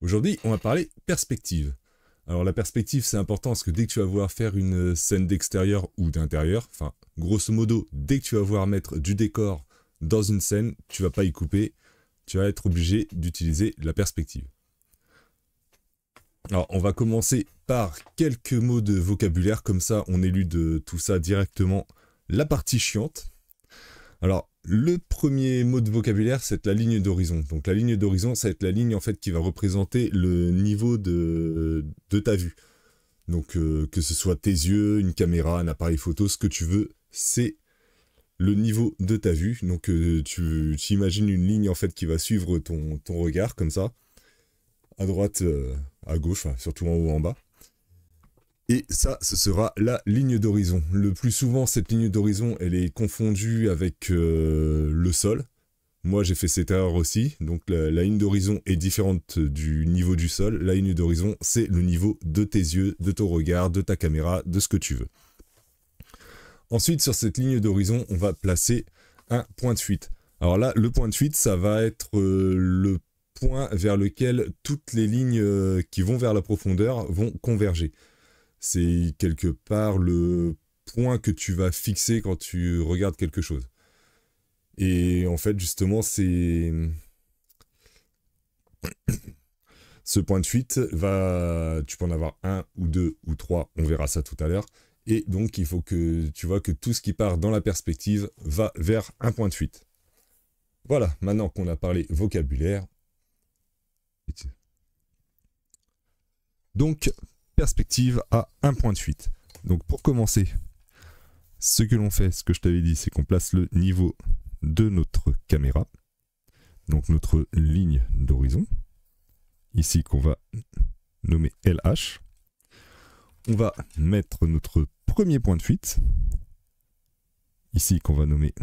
Aujourd'hui, on va parler perspective. Alors la perspective, c'est important parce que dès que tu vas vouloir faire une scène d'extérieur ou d'intérieur, enfin, grosso modo, dès que tu vas vouloir mettre du décor dans une scène, tu vas pas y couper, tu vas être obligé d'utiliser la perspective. Alors, on va commencer par quelques mots de vocabulaire, comme ça on élude tout ça directement la partie chiante. Alors, le premier mot de vocabulaire, c'est la ligne d'horizon. Donc la ligne d'horizon, ça va être la ligne en fait qui va représenter le niveau de ta vue. Donc que ce soit tes yeux, une caméra, un appareil photo, ce que tu veux, c'est le niveau de ta vue. Donc tu imagines une ligne en fait qui va suivre ton regard comme ça, à droite, à gauche, enfin, surtout en haut, en bas. Et ça, ce sera la ligne d'horizon. Le plus souvent, cette ligne d'horizon, elle est confondue avec le sol. Moi, j'ai fait cette erreur aussi. Donc, la ligne d'horizon est différente du niveau du sol. La ligne d'horizon, c'est le niveau de tes yeux, de ton regard, de ta caméra, de ce que tu veux. Ensuite, sur cette ligne d'horizon, on va placer un point de fuite. Alors là, le point de fuite, ça va être le point vers lequel toutes les lignes qui vont vers la profondeur vont converger. C'est quelque part le point que tu vas fixer quand tu regardes quelque chose. Et en fait, justement, c'est... Ce point de fuite va... Tu peux en avoir un ou deux ou trois, on verra ça tout à l'heure. Et donc, il faut que tu vois que tout ce qui part dans la perspective va vers un point de fuite. Voilà, maintenant qu'on a parlé vocabulaire. Donc, perspective à un point de fuite. Donc, pour commencer, ce que l'on fait, ce que je t'avais dit, c'est qu'on place le niveau de notre caméra, donc notre ligne d'horizon, ici qu'on va nommer LH. On va mettre notre premier point de fuite, ici qu'on va nommer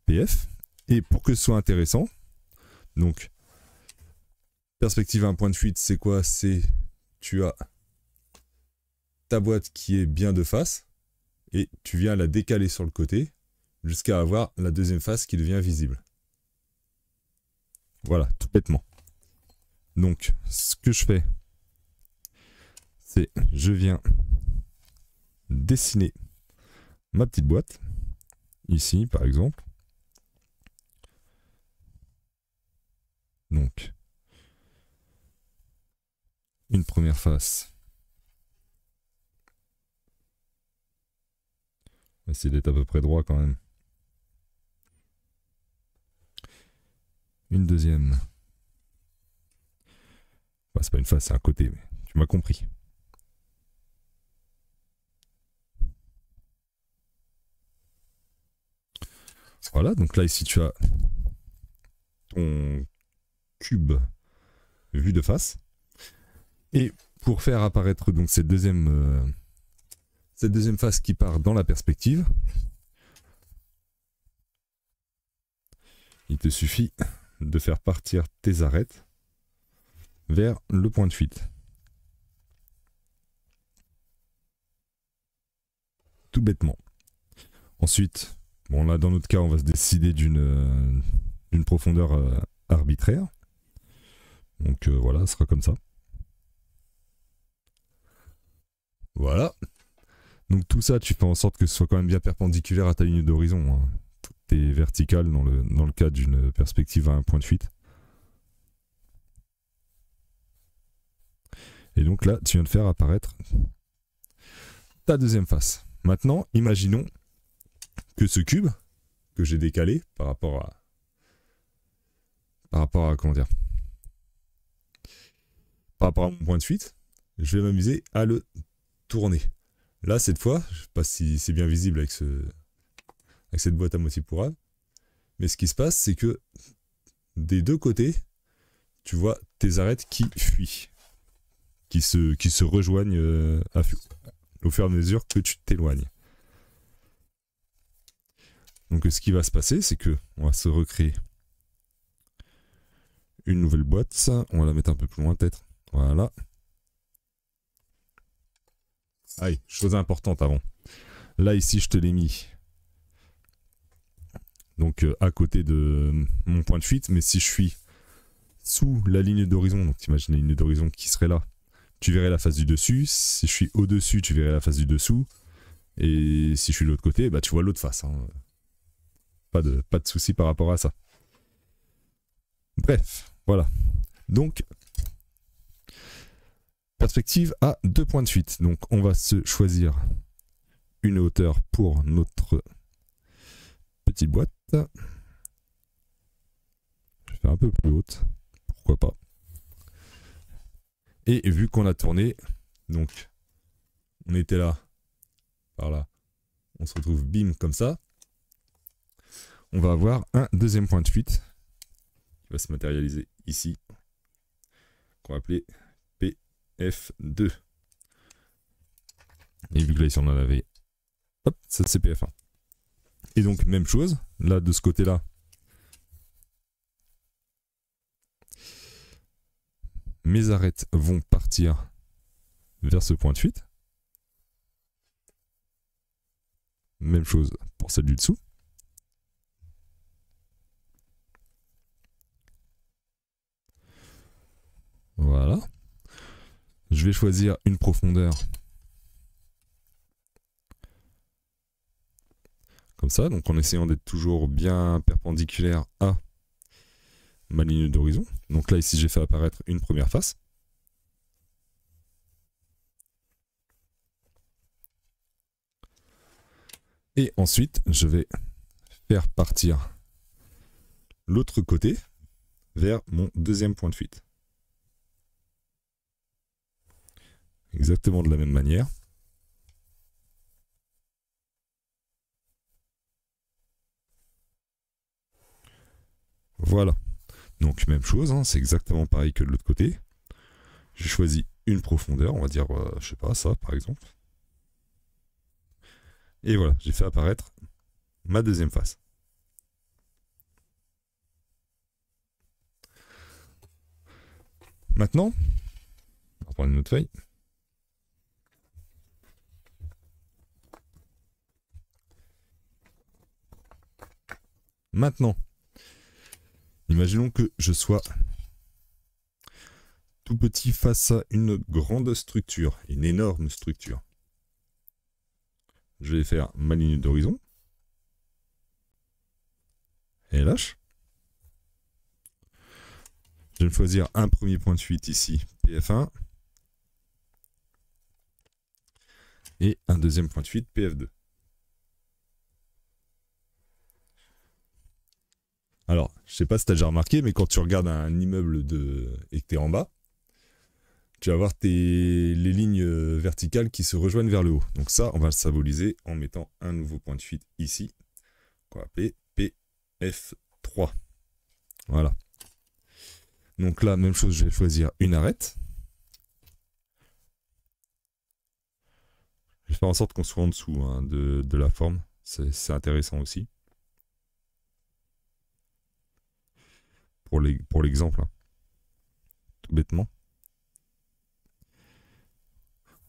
PF. Et pour que ce soit intéressant, donc perspective à un point de fuite, c'est quoi? C'est tu as ta boîte qui est bien de face et tu viens la décaler sur le côté jusqu'à avoir la deuxième face qui devient visible. Voilà, tout bêtement. Donc, ce que je fais, c'est je viens dessiner ma petite boîte, ici par exemple. Donc, une première face. On va essayer d'être à peu près droit quand même. Une deuxième. Enfin, c'est pas une face, c'est un côté, mais tu m'as compris. Voilà, donc là ici tu as ton cube vu de face. Et pour faire apparaître donc cette deuxième face qui part dans la perspective, il te suffit de faire partir tes arêtes vers le point de fuite. Tout bêtement. Ensuite, bon là dans notre cas on va se décider d'une profondeur arbitraire. Donc voilà, ce sera comme ça. Voilà. Donc tout ça, tu fais en sorte que ce soit quand même bien perpendiculaire à ta ligne d'horizon. Hein. Tout est vertical dans le cas d'une perspective à un point de fuite. Et donc là, tu viens de faire apparaître ta deuxième face. Maintenant, imaginons que ce cube que j'ai décalé par rapport à comment dire, par rapport à mon point de fuite, je vais m'amuser à le tourner. Là, cette fois, je ne sais pas si c'est bien visible avec cette boîte à moitié pourrave, mais ce qui se passe, c'est que des deux côtés, tu vois tes arêtes qui fuient, qui se rejoignent au fur et à mesure que tu t'éloignes. Donc ce qui va se passer, c'est que on va se recréer une nouvelle boîte. Ça, on va la mettre un peu plus loin peut-être. Voilà. Aïe, chose importante avant. Là ici, je te l'ai mis donc à côté de mon point de fuite, mais si je suis sous la ligne d'horizon, donc t'imagines la ligne d'horizon qui serait là, tu verrais la face du dessus. Si je suis au-dessus, tu verrais la face du dessous. Et si je suis de l'autre côté, bah tu vois l'autre face. Hein. Pas de souci par rapport à ça. Bref, voilà. Donc, perspective à 2 points de fuite. Donc on va se choisir une hauteur pour notre petite boîte. Je vais faire un peu plus haute, pourquoi pas. Et vu qu'on a tourné, donc on était là, par là, on se retrouve bim comme ça. On va avoir un deuxième point de fuite qui va se matérialiser ici, qu'on va appeler PF2. Et vu que là ici on en avait, hop, ça c'est PF1. Et donc même chose, là de ce côté-là, mes arêtes vont partir vers ce point de fuite. Même chose pour celle du dessous. Voilà. Je vais choisir une profondeur. Comme ça, donc en essayant d'être toujours bien perpendiculaire à ma ligne d'horizon. Donc là, ici, j'ai fait apparaître une première face. Et ensuite, je vais faire partir l'autre côté vers mon deuxième point de fuite. Exactement de la même manière. Voilà. Donc même chose, hein, c'est exactement pareil que de l'autre côté. J'ai choisi une profondeur, on va dire, je sais pas, ça par exemple. Et voilà, j'ai fait apparaître ma deuxième face. Maintenant, on va prendre une autre feuille. Maintenant, imaginons que je sois tout petit face à une grande structure, une énorme structure. Je vais faire ma ligne d'horizon. Et lâche. Je vais choisir un premier point de fuite ici, PF1. Et un deuxième point de fuite, PF2. Alors, je sais pas si tu as déjà remarqué, mais quand tu regardes un immeuble et que tu es en bas, tu vas voir les lignes verticales qui se rejoignent vers le haut. Donc ça, on va le symboliser en mettant un nouveau point de fuite ici, qu'on va appeler PF3. Voilà. Donc là, même chose, je vais choisir une arête. Je vais faire en sorte qu'on soit en dessous hein, de la forme. C'est intéressant aussi. Pour l'exemple. Hein. Tout bêtement.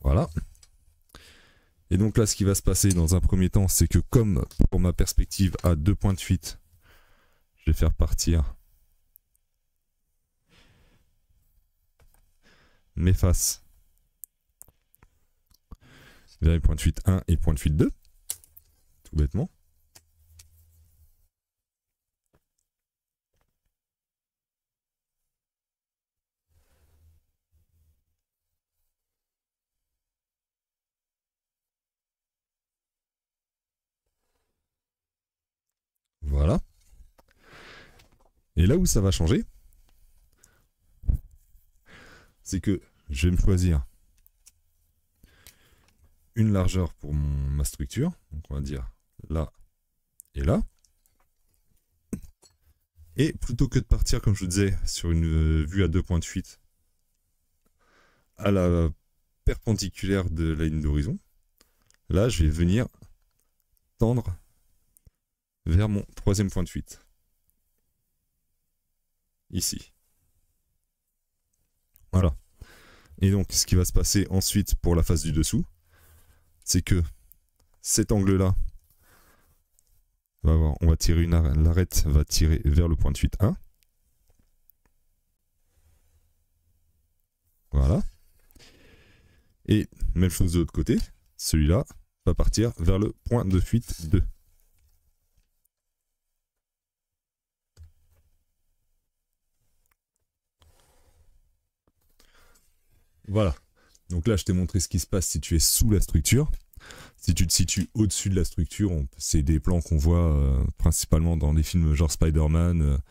Voilà. Et donc là, ce qui va se passer dans un premier temps, c'est que comme pour ma perspective à 2 points de fuite, je vais faire partir mes faces vers les points de fuite 1 et point de fuite 2. Tout bêtement. Voilà. Et là où ça va changer, c'est que je vais me choisir une largeur pour ma structure. Donc on va dire là et là. Et plutôt que de partir, comme je vous disais, sur une vue à 2 points de fuite à la perpendiculaire de la ligne d'horizon, là je vais venir tendre vers mon troisième point de fuite. Ici. Voilà. Et donc ce qui va se passer ensuite pour la face du dessous, c'est que cet angle-là, on va tirer l'arête va tirer vers le point de fuite 1. Voilà. Et même chose de l'autre côté, celui-là va partir vers le point de fuite 2. Voilà. Donc là, je t'ai montré ce qui se passe si tu es sous la structure. Si tu te situes au-dessus de la structure, c'est des plans qu'on voit principalement dans des films genre Spider-Man,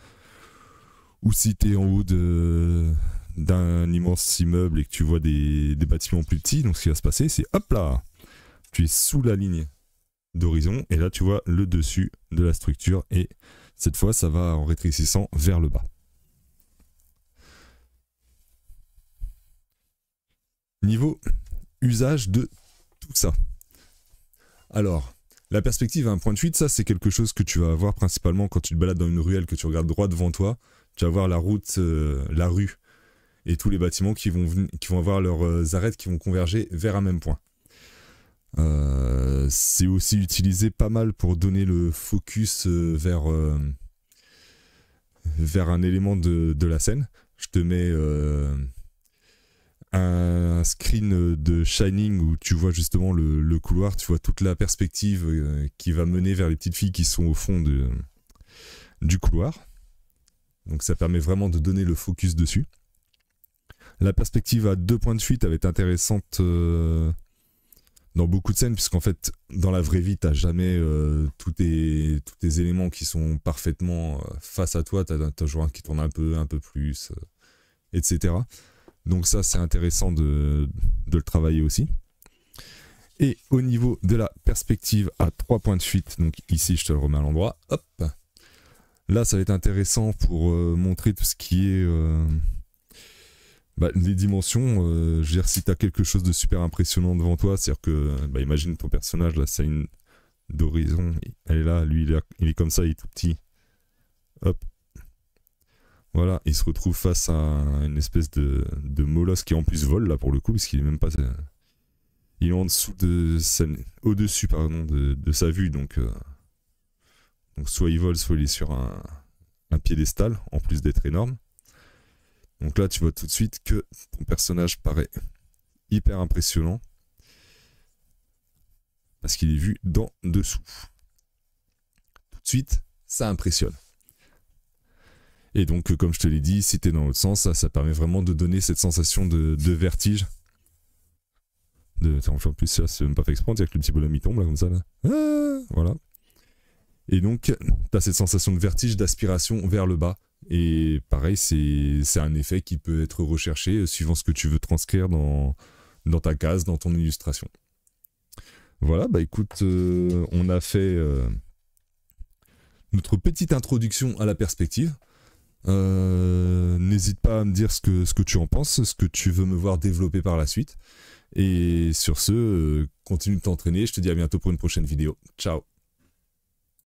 ou si tu es en haut d'un immense immeuble et que tu vois des bâtiments plus petits. Donc ce qui va se passer, c'est hop là, tu es sous la ligne d'horizon et là tu vois le dessus de la structure et cette fois ça va en rétrécissant vers le bas. Niveau usage de tout ça. Alors, la perspective à un point de fuite, ça c'est quelque chose que tu vas avoir principalement quand tu te balades dans une ruelle, que tu regardes droit devant toi. Tu vas voir la route, la rue et tous les bâtiments qui vont avoir leurs arêtes qui vont converger vers un même point. C'est aussi utilisé pas mal pour donner le focus vers un élément de la scène. Je te mets un screen de Shining où tu vois justement le couloir, tu vois toute la perspective qui va mener vers les petites filles qui sont au fond du couloir. Donc ça permet vraiment de donner le focus dessus. La perspective à 2 points de fuite elle va être intéressante dans beaucoup de scènes, puisqu'en fait, dans la vraie vie, tu n'as jamais tous tes éléments qui sont parfaitement face à toi. Tu as toujours un qui tourne un peu plus, etc. Donc ça, c'est intéressant de le travailler aussi. Et au niveau de la perspective à 3 points de fuite, donc ici, je te le remets à l'endroit, hop. Là, ça va être intéressant pour montrer tout ce qui est les dimensions. Je veux dire, si tu as quelque chose de super impressionnant devant toi, c'est-à-dire que, imagine ton personnage, là, c'est une d'horizon, elle est là, lui, il est comme ça, il est tout petit. Hop. Voilà, il se retrouve face à une espèce de molosse qui en plus vole, là, pour le coup, parce qu'il est même pas... Il est en dessous au-dessus, pardon, de sa vue, donc soit il vole, soit il est sur un piédestal, en plus d'être énorme. Donc là, tu vois tout de suite que ton personnage paraît hyper impressionnant, parce qu'il est vu d'en dessous. Tout de suite, ça impressionne. Et donc, comme je te l'ai dit, si tu es dans l'autre sens, ça permet vraiment de donner cette sensation de vertige. En plus, là, c'est même pas fait exprès, on dirait que le petit bonhomme il tombe, là, comme ça. Là. Ah, voilà. Et donc, tu as cette sensation de vertige, d'aspiration vers le bas. Et pareil, c'est un effet qui peut être recherché suivant ce que tu veux transcrire dans ta case, dans ton illustration. Voilà, écoute, on a fait notre petite introduction à la perspective. N'hésite pas à me dire ce que tu en penses, ce que tu veux me voir développer par la suite. Et sur ce, continue de t'entraîner. Je te dis à bientôt pour une prochaine vidéo. Ciao!